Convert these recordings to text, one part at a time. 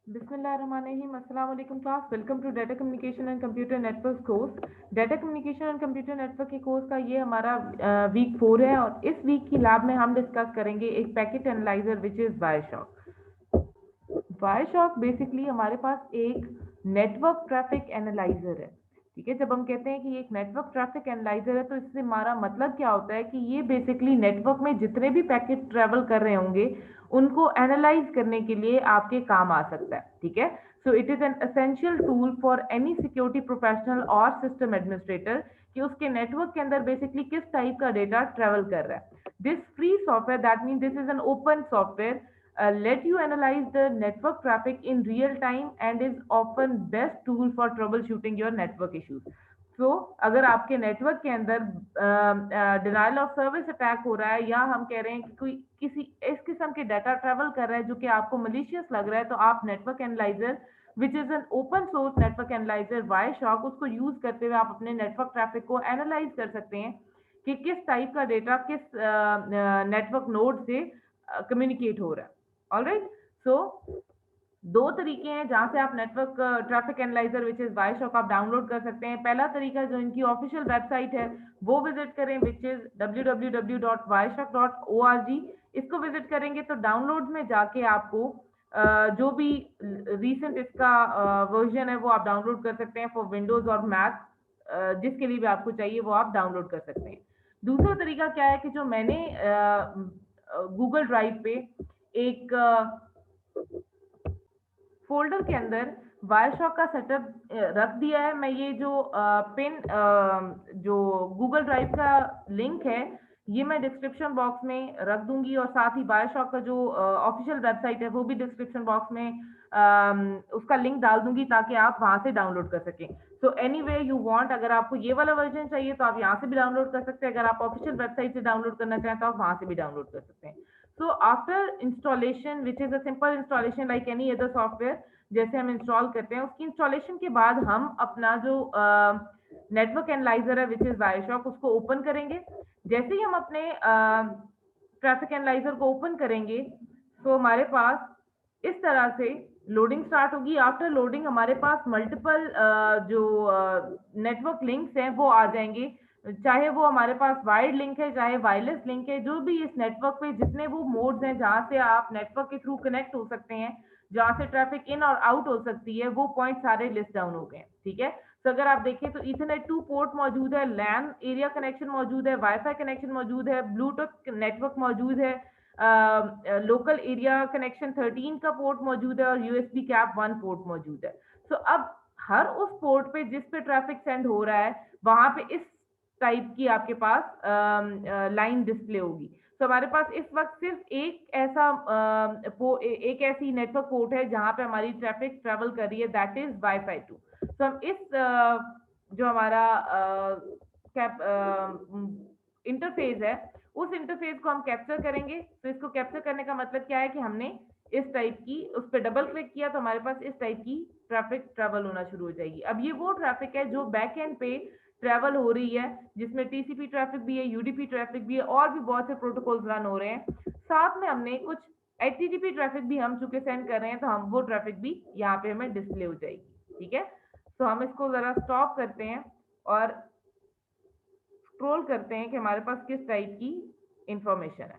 बिस्मिल्लाहिर्रहमानिर्रहीम, अस्सलाम वालेकुम class. Welcome to data communication and computer network course. Data communication and computer network के course का ये हमारा वीक 4 है और इस वीक की लैब में हम डिस्कस करेंगे एक packet analyser which is Wireshark. Wireshark basically हमारे पास एक नेटवर्क ट्रैफिक एनालाइजर है। ठीक है, जब हम कहते हैं कि ये एक नेटवर्क ट्रैफिक एनालाइजर है तो इससे हमारा मतलब क्या होता है कि ये बेसिकली नेटवर्क में जितने भी पैकेट ट्रेवल कर रहे होंगे उनको एनालाइज करने के लिए आपके काम आ सकता है। ठीक है, so it is an essential tool for any security professional और सिस्टम एडमिनिस्ट्रेटर कि उसके नेटवर्क के अंदर बेसिकली किस टाइप का डेटा ट्रेवल कर रहा है। This free software, that mean this is an open software, let you analyze the network traffic in real time and is often best tool for troubleshooting your network issues. So अगर आपके network के अंदर denial of service attack हो रहा है या हम कह रहे हैं कि कोई किसी इस किस्म के डाटा ट्रेवल कर रहा है जो कि आपको मलिशियस लग रहा है, तो आप network analyser which is an open source network analyser Wireshark उसको यूज करते हुए आप अपने नेटवर्क ट्रैफिक को एनालाइज कर सकते हैं कि किस टाइप का डेटा किस नेटवर्क नोड से कम्युनिकेट हो रहा है। ऑलराइट, सो दो तरीके हैं जहां से आप network traffic analyser which is Wireshark आप डाउनलोड कर सकते हैं। पहला तरीका जो इनकी ऑफिशियल वेबसाइट है वो विजिट करें विच इज www.wireshock.org। इसको विजिट करेंगे तो डाउनलोड में जाके आपको जो भी रीसेंट इसका वर्जन है वो आप डाउनलोड कर सकते हैं फॉर विंडोज और मैक। जिसके लिए भी आपको चाहिए वो आप डाउनलोड कर सकते हैं। दूसरा तरीका क्या है कि जो मैंने गूगल ड्राइव पे एक फोल्डर के अंदर वायरशॉक का सेटअप रख दिया है। मैं ये जो पिन जो गूगल ड्राइव का लिंक है ये मैं डिस्क्रिप्शन बॉक्स में रख दूंगी और साथ ही वायरशॉक का जो ऑफिशियल वेबसाइट है वो भी डिस्क्रिप्शन बॉक्स में उसका लिंक डाल दूंगी ताकि आप वहां से डाउनलोड कर सकें। So any way you want, अगर आपको ये वाला वर्जन चाहिए तो आप यहाँ से भी डाउनलोड कर सकते हैं, अगर आप ऑफिशियल वेबसाइट से डाउनलोड करना चाहें तो आप वहां से भी डाउनलोड कर सकते हैं। So after installation, which is a simple installation like any other software, जैसे हम इंस्टॉल करते हैं उसकी इंस्टॉलेशन के बाद हम अपना जो नेटवर्क एनालाइजर है विच इज वायरशॉक उसको ओपन करेंगे। जैसे ही हम अपने ट्रैफिक एनालाइजर को ओपन करेंगे तो हमारे पास इस तरह से लोडिंग स्टार्ट होगी। आफ्टर लोडिंग हमारे पास मल्टीपल जो नेटवर्क लिंक्स हैं वो आ जाएंगे, चाहे वो हमारे पास वायर्ड लिंक है चाहे वायरलेस लिंक है, जो भी इस नेटवर्क पे जितने वो मोड्स हैं जहां से आप नेटवर्क के थ्रू कनेक्ट हो सकते हैं, जहां से ट्रैफिक इन और आउट हो सकती है, वो पॉइंट सारे लिस्ट डाउन हो गए हैं। ठीक है, तो अगर आप देखें तो इथरनेट 2 पोर्ट मौजूद है, लैन एरिया कनेक्शन मौजूद है, वाईफाई कनेक्शन मौजूद है, ब्लूटूथ नेटवर्क मौजूद है, लोकल एरिया कनेक्शन 13 का पोर्ट मौजूद है और यूएसबी कैप 1 पोर्ट मौजूद है। तो अब हर उस पोर्ट पे जिस पे ट्रैफिक सेंड हो रहा है वहां पे इस टाइप की आपके पास लाइन डिस्प्ले होगी। तो हमारे पास इस वक्त सिर्फ एक ऐसा एक ऐसी नेटवर्क पोर्ट है जहां पे हमारी ट्रैफिक ट्रेवल कर रही है, दैट इज वाईफाई 2। तो हम इस जो हमारा इंटरफेस है उस इंटरफेस को हम कैप्चर करेंगे। तो इसको कैप्चर करने का मतलब क्या है कि हमने इस टाइप की उस पर डबल क्लिक किया तो हमारे पास इस टाइप की ट्रैफिक ट्रेवल होना शुरू हो जाएगी। अब ये वो ट्रैफिक है जो बैक एंड पे ट्रेवल हो रही है, जिसमें टीसीपी ट्रैफिक भी है, यूडीपी ट्रैफिक भी है और भी बहुत से प्रोटोकॉल्स रन हो रहे हैं। साथ में हमने कुछ एचटीटीपी ट्रैफिक भी हम चूंकि सेंड कर रहे हैं तो हम वो ट्रैफिक भी यहाँ पे हमें डिस्प्ले हो जाएगी। ठीक है, तो हम इसको जरा स्टॉप करते हैं और स्क्रॉल करते हैं कि हमारे पास किस टाइप की इंफॉर्मेशन है।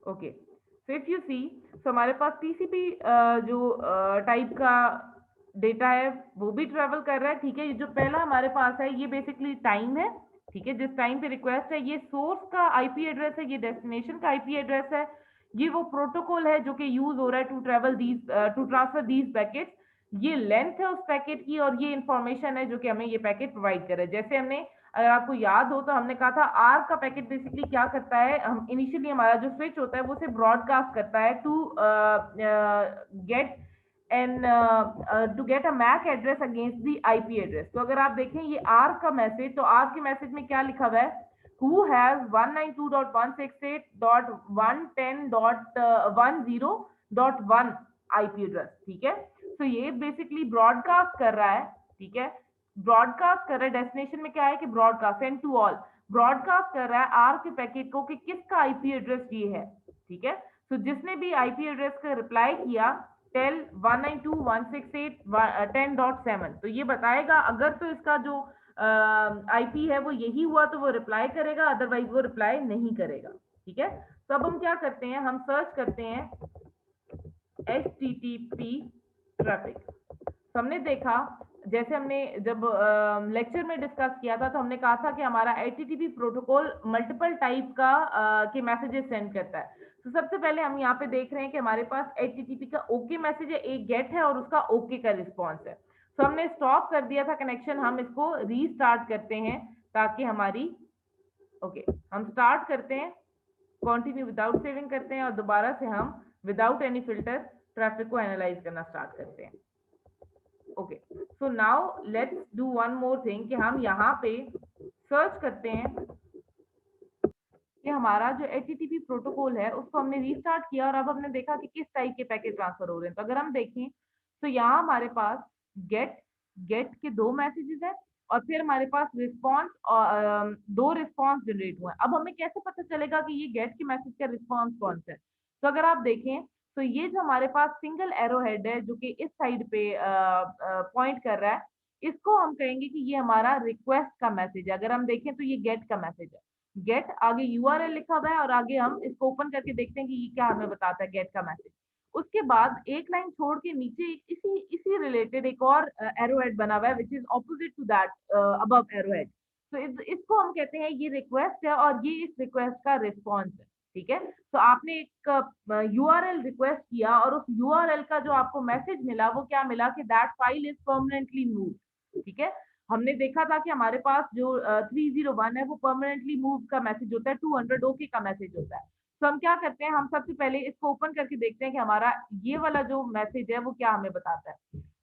Okay, so if you see, तो हमारे पास टीसीपी जो टाइप का डेटा है वो भी ट्रेवल कर रहा है। ठीक है, ये जो पहला हमारे पास है ये बेसिकली टाइम है। ठीक है, जिस टाइम पे रिक्वेस्ट है ये सोर्स का आईपी एड्रेस है, ये डेस्टिनेशन का आईपी एड्रेस है, ये वो प्रोटोकॉल है जो कि यूज हो रहा है to travel these to transfer these packet, ये लेंथ है उस पैकेट की और ये इंफॉर्मेशन है जो कि हमें ये पैकेट प्रोवाइड कर रहा है। जैसे हमने, अगर आपको याद हो तो हमने कहा था आर का पैकेट बेसिकली क्या करता है, हम इनिशियली हमारा जो स्विच होता है वो उसे ब्रॉडकास्ट करता है to get and to get a MAC address against the IP address. तो अगर आप देखें ये आर का मैसेज, तो आर के मैसेज में क्या लिखा हुआ है, who has 192.168.110.10.1 आईपी एड्रेस। ठीक है, तो ये बेसिकली ब्रॉडकास्ट कर रहा है। ठीक है, ब्रॉडकास्ट कर रहा है, डेस्टिनेशन में क्या है कि broadcast send to all, broadcast कर रहा है आर के पैकेट को कि किसका आईपी एड्रेस ये है। ठीक है, तो जिसने भी आईपी एड्रेस का रिप्लाई किया टेल 192.168.10.7, तो ये बताएगा अगर तो इसका जो आईपी है वो यही हुआ तो वो रिप्लाई करेगा, अदरवाइज वो रिप्लाई नहीं करेगा। ठीक है, तो अब हम क्या करते हैं, हम सर्च करते हैं HTTP ट्रैफिक। तो हमने देखा, जैसे हमने जब लेक्चर में डिस्कस किया था तो हमने कहा था कि हमारा HTTP प्रोटोकॉल मल्टीपल टाइप का के मैसेजेस सेंड करता है। तो सबसे पहले हम यहाँ पे देख रहे हैं कि हमारे पास HTTP का ओके मैसेज है, एक गेट है और उसका ओके का रिस्पॉन्स है। तो हमने स्टॉप कर दिया था कनेक्शन, हम इसको रीस्टार्ट करते हैं ताकि हमारी ओके हम स्टार्ट करते हैं, कंटिन्यू विदाउट सेविंग करते हैं और दोबारा से हम विदाउट एनी फिल्टर ट्रैफिक को एनालाइज करना स्टार्ट करते हैं। Okay, so now let's do one more thing कि हम यहाँ पे सर्च करते हैं कि हमारा जो HTTP प्रोटोकॉल है उसको हमने रीस्टार्ट किया और अब हमने देखा कि किस टाइप के पैकेट ट्रांसफर हो रहे हैं। तो अगर हम देखें तो यहाँ हमारे पास गेट गेट के 2 मैसेजेस हैं और फिर हमारे पास रिस्पॉन्स और 2 रिस्पॉन्स जनरेट हुए हैं। अब हमें कैसे पता चलेगा कि ये गेट के मैसेज का रिस्पॉन्स कौन सा है? तो अगर आप देखें तो ये जो हमारे पास सिंगल एरो हेड है जो कि इस साइड पे पॉइंट कर रहा है, इसको हम कहेंगे कि ये हमारा रिक्वेस्ट का मैसेज है। अगर हम देखें तो ये गेट का मैसेज है। गेट आगे यूआरएल लिखा हुआ है और आगे हम इसको ओपन करके देखते हैं कि ये क्या हमें बताता है गेट का मैसेज। उसके बाद एक लाइन छोड़ के नीचे इसी इसी रिलेटेड एक और एरोहेड बना हुआ है which is opposite to that above arrowhead. तो इसको हम कहते हैं ये रिक्वेस्ट है और ये इस रिक्वेस्ट का रिस्पॉन्स है। ठीक है, तो आपने एक यूआरएल रिक्वेस्ट किया और उस यूआरएल का जो आपको मैसेज मिला वो क्या मिला कि that file is permanently move. ठीक है, हमने देखा था कि हमारे पास जो 301 है वो परमानेंटली मूव का मैसेज होता है, 200 ओके का मैसेज होता है। तो हम क्या करते हैं, हम सबसे पहले इसको ओपन करके देखते हैं कि हमारा ये वाला जो मैसेज है वो क्या हमें बताता है।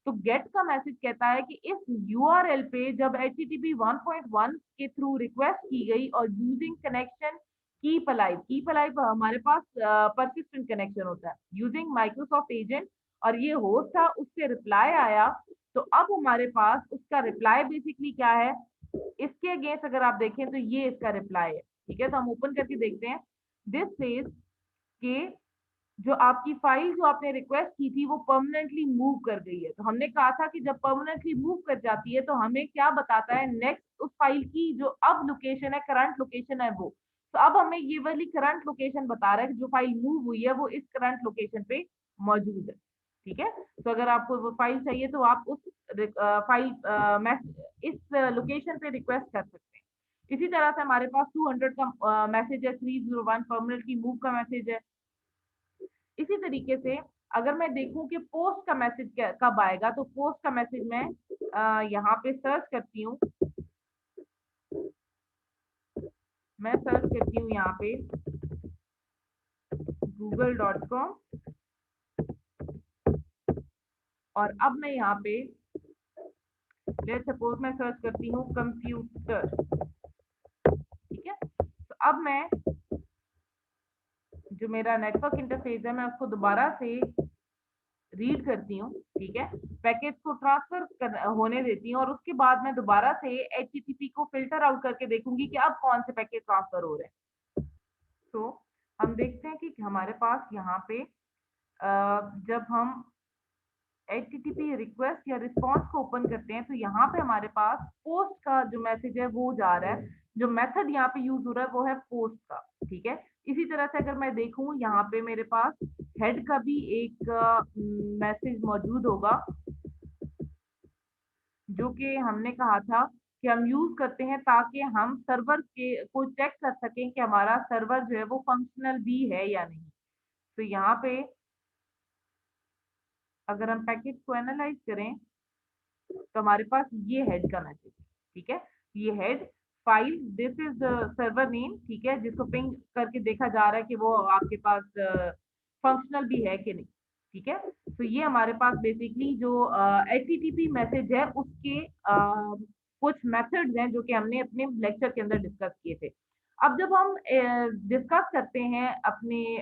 तो गेट का मैसेज कहता है कि इस यूआरएल पे जब HTTP 1.1 के थ्रू रिक्वेस्ट की गई और यूजिंग कनेक्शन कीप अलाइव हमारे पास परसिस्टेंट कनेक्शन होता है यूजिंग माइक्रोसॉफ्ट एजेंट और ये होस्ट था, उससे रिप्लाई आया। तो अब हमारे पास उसका रिप्लाई बेसिकली क्या है, इसके अगेंस्ट अगर आप देखें तो ये इसका रिप्लाई है। ठीक है, तो हम ओपन करके देखते हैं। दिस सेज के जो आपकी फाइल जो आपने रिक्वेस्ट की थी वो परमानेंटली मूव कर गई है। तो हमने कहा था कि जब परमानेंटली मूव कर जाती है तो हमें क्या बताता है, नेक्स्ट उस फाइल की जो अब लोकेशन है, करंट लोकेशन है वो। तो अब हमें ये वाली करंट लोकेशन बता रहा है कि जो फाइल मूव हुई है वो इस करंट लोकेशन पे मौजूद है। ठीक है, तो अगर आपको वो फाइल चाहिए तो आप उस फाइल इस लोकेशन पे रिक्वेस्ट कर सकते हैं। इसी तरह से हमारे पास 200 का मैसेज है, 301 परमानेंटली मूव का मैसेज है। इसी तरीके से अगर मैं देखूं कि पोस्ट का मैसेज कब आएगा, तो पोस्ट का मैसेज मैं यहाँ पे सर्च करती हूँ, मैं सर्च करती हूँ यहाँ पे google.com और अब मैं यहाँ पे लेट्स सपोज मैं सर्च करती हूँ कंप्यूटर। ठीक है, तो अब मैं जो मेरा नेटवर्क इंटरफेस है मैं उसको दोबारा से रीड करती हूँ। ठीक है, पैकेज को होने देती हूँ और उसके बाद मैं दोबारा से HTTP को फिल्टर आउट करके देखूंगी कि अब कौन से पैकेज ट्रांसफर हो रहे हैं। तो हम देखते हैं कि हमारे पास यहाँ पे जब हम HTTP रिक्वेस्ट या रिस्पॉन्स को ओपन करते हैं तो यहाँ पे हमारे पास पोस्ट का जो मैसेज है वो जा रहा है। जो मेथड यहाँ पे यूज हो रहा है वो है पोस्ट का। ठीक है, इसी तरह से अगर मैं देखूं यहाँ पे मेरे पास हेड का भी एक मैसेज मौजूद होगा जो कि हमने कहा था कि हम यूज करते हैं ताकि हम सर्वर के को चेक कर सकें कि हमारा सर्वर जो है वो फंक्शनल भी है या नहीं। तो यहाँ पे अगर हम पैकेज को एनालाइज करें तो हमारे पास ये हेड का मैसेज। ठीक है, ये head file this is server name. ठीक है, जिसको पिंग करके देखा जा रहा है कि वो आपके पास फंक्शनल भी है कि नहीं। ठीक है, तो ये हमारे पास बेसिकली जो HTTP मैसेज है उसके कुछ मेथड्स हैं जो कि हमने अपने लेक्चर के अंदर डिस्कस किए थे। अब जब हम डिस्कस करते हैं अपने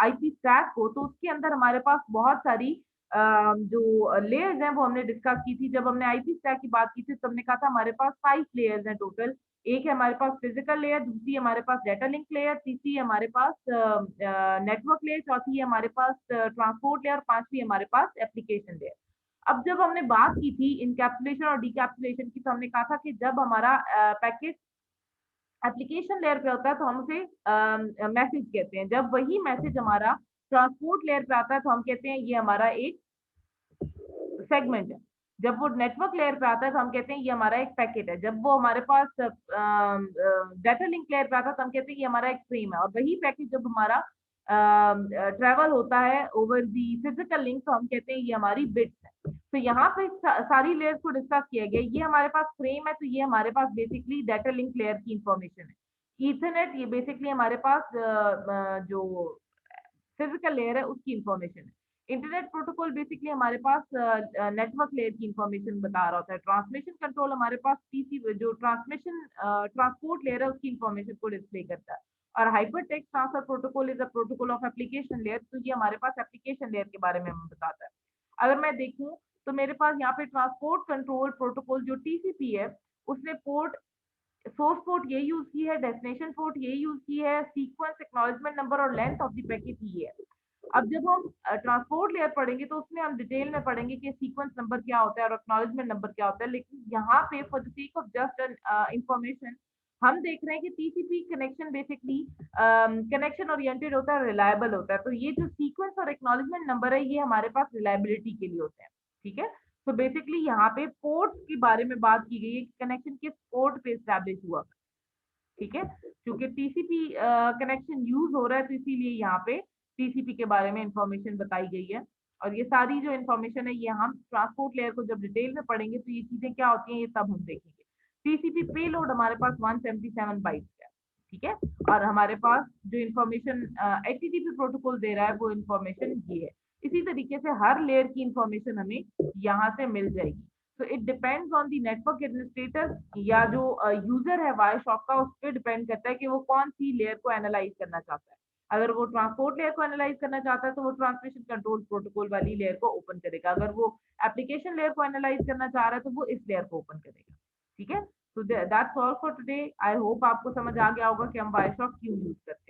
आईपी स्टैक को तो उसके अंदर हमारे पास बहुत सारी जो लेयर्स हैं वो हमने डिस्कस की थी। जब हमने आईपी स्टैक की बात की थी तो हमने कहा था हमारे पास 5 लेयर्स हैं टोटल। एक है हमारे पास फिजिकल लेयर, दूसरी हमारे पास डेटा लिंक लेयर, तीसरी हमारे पास नेटवर्क लेयर, चौथी है हमारे पास ट्रांसपोर्ट लेयर, पांचवी हमारे पास एप्लीकेशन लेयर। अब जब हमने बात की थी इनकैप्सुलेशन और डीकैप्सुलेशन की, तो हमने कहा था कि जब हमारा पैकेट एप्लीकेशन लेयर पे होता है तो हम उसे मैसेज कहते हैं। जब वही मैसेज हमारा ट्रांसपोर्ट लेयर पे आता है तो हम कहते हैं ये हमारा एक सेगमेंट है। जब वो नेटवर्क लेयर पे आता है तो हम कहते हैं ये हमारा एक पैकेट है। जब वो हमारे पास डाटा लिंक लेयर पे आता है तो हम कहते हैं ये हमारा एक फ्रेम है। और वही पैकेट जब हमारा ट्रैवल होता है ओवर दी फिजिकल लिंक तो हम कहते हैं ये हमारी बिट्स है। तो यहाँ पे सारी लेयर्स को डिस्कस किया गया। ये हमारे पास फ्रेम है तो ये हमारे पास बेसिकली डाटा लिंक लेयर की इंफॉर्मेशन है। ईथरनेट ये बेसिकली हमारे पास जो फिजिकल लेयर है उसकी इंफॉर्मेशन है। इंटरनेट प्रोटोकॉल बेसिकली हमारे पास नेटवर्क लेयर की इंफॉर्मेशन बता रहा होता है। ट्रांसमिशन कंट्रोल हमारे पास टीसी जो ट्रांसमिशन ट्रांसपोर्ट लेयर है उसकी इंफॉर्मेशन को डिस्प्ले करता है। और hyper text transfer protocol is a protocol of application layer, तो ये हमारे पास एप्लीकेशन लेयर के बारे में हमें बताता है। अगर मैं देखूं तो मेरे पास यहाँ पे ट्रांसपोर्ट कंट्रोल प्रोटोकॉल जो टीसीपी है उसने पोर्ट सोर्स पोर्ट ये यूज की है, डेस्टिनेशन पोर्ट ये यूज की है, सीक्वेंस एक्नॉलेजमेंट नंबर और लेंथ ऑफ द पैकेट ये है। अब जब हम ट्रांसपोर्ट लेयर पढ़ेंगे तो उसमें हम डिटेल में पढ़ेंगे कि सीक्वेंस नंबर क्या होता है और एक्नॉलेजमेंट नंबर क्या होता है। लेकिन यहाँ पे for the sake of just information हम देख रहे हैं कि TCP connection basically connection oriented होता है, रिलायबल होता है। तो ये जो सीक्वेंस और एक्नॉलेजमेंट नंबर है ये हमारे पास रिलायबिलिटी के लिए होते हैं। ठीक है, तो बेसिकली यहाँ पे पोर्ट के बारे में बात की गई है कि कनेक्शन किस पोर्ट पे स्टैब्लिश हुआ। ठीक है, क्योंकि टीसीपी कनेक्शन यूज हो रहा है तो इसीलिए यहाँ पे टीसीपी के बारे में इंफॉर्मेशन बताई गई है। और ये सारी जो इन्फॉर्मेशन है ये हम ट्रांसपोर्ट लेयर को जब डिटेल में पढ़ेंगे तो ये चीजें क्या होती हैं ये तब हम देखेंगे। टीसीपी पेलोड हमारे पास 177 बाइट्स है। ठीक है, और हमारे पास जो इन्फॉर्मेशन एचटीटीपी प्रोटोकॉल दे रहा है वो इन्फॉर्मेशन ये है। इसी तरीके से हर लेयर की इंफॉर्मेशन हमें यहाँ से मिल जाएगी। तो it depends on the network administrator या जो यूजर है वायरशॉक का, उस पर डिपेंड करता है कि वो कौन सी लेयर को एनालाइज करना चाहता है। अगर वो ट्रांसपोर्ट लेयर को एनालाइज करना चाहता है तो वो ट्रांसमिशन कंट्रोल प्रोटोकॉल वाली लेयर को ओपन करेगा। अगर वो एप्लीकेशन लेयर को एनालाइज करना चाह रहा है तो वो इस लेयर को ओपन करेगा। ठीक है, तो that's all for today. I hope आपको समझ आ गया होगा कि हम वायरशॉक क्यों यूज करते हैं।